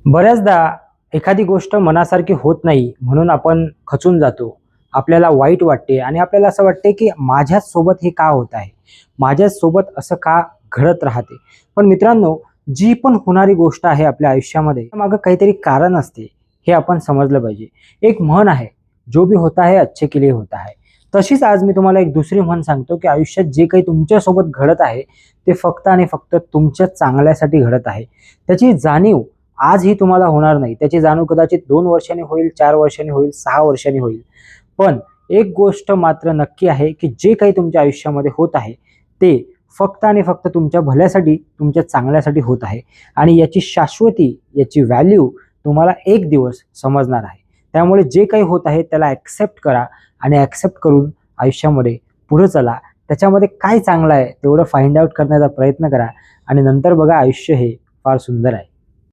बऱ्याचदा एखादी गोष्ट मनासारखी होत नाही म्हणून आपण खचून जातो. आपल्याला वाईट वाटते आणि आपल्याला असं वाटते की माझ्याच सोबत हे का होत आहे? माझ्याच सोबत असं का घडत राहते? पण मित्रांनो, जी पण होणारी गोष्ट आहे आपल्या आयुष्यामध्ये मागं काहीतरी कारण असते, हे आपण समजलं पाहिजे. एक म्हण आहे, "जो भी होता है अच्छे के लिए होता है." तशीच आज मी तुम्हाला एक दुसरी म्हण सांगतो की आयुष्यात जे काही तुमच्यासोबत घडत आहे, ते फक्त आणि फक्त तुमच्या चांगल्यासाठी घडत आहे. त्याची जाणीव आजही तुम्हाला होणार नाही. त्याची जाणीव कदाचित 2 वर्षांनी होईल, 4 वर्षांनी होईल, 6 वर्षांनी होईल. पण एक गोष्ट मात्र नक्की आहे, की जे काही तुमच्या आयुष्यामध्ये होत आहे, ते फक्त आणि फक्त तुमच्या भल्यासाठी, तुमच्या चांगल्यासाठी होत आहे आणि याची शाश्वती, याची व्हॅल्यू तुम्हाला एक दिवस समजणार आहे. त्यामुळे जे काही होत आहे त्याला ॲक्सेप्ट करा आणि ॲक्सेप्ट करून आयुष्यामध्ये पुढे चला. त्याच्यामध्ये काय चांगलं आहे तेवढं फाइंड आउट करण्याचा प्रयत्न करा आणि नंतर बघा आयुष्य हे फार सुंदर आहे.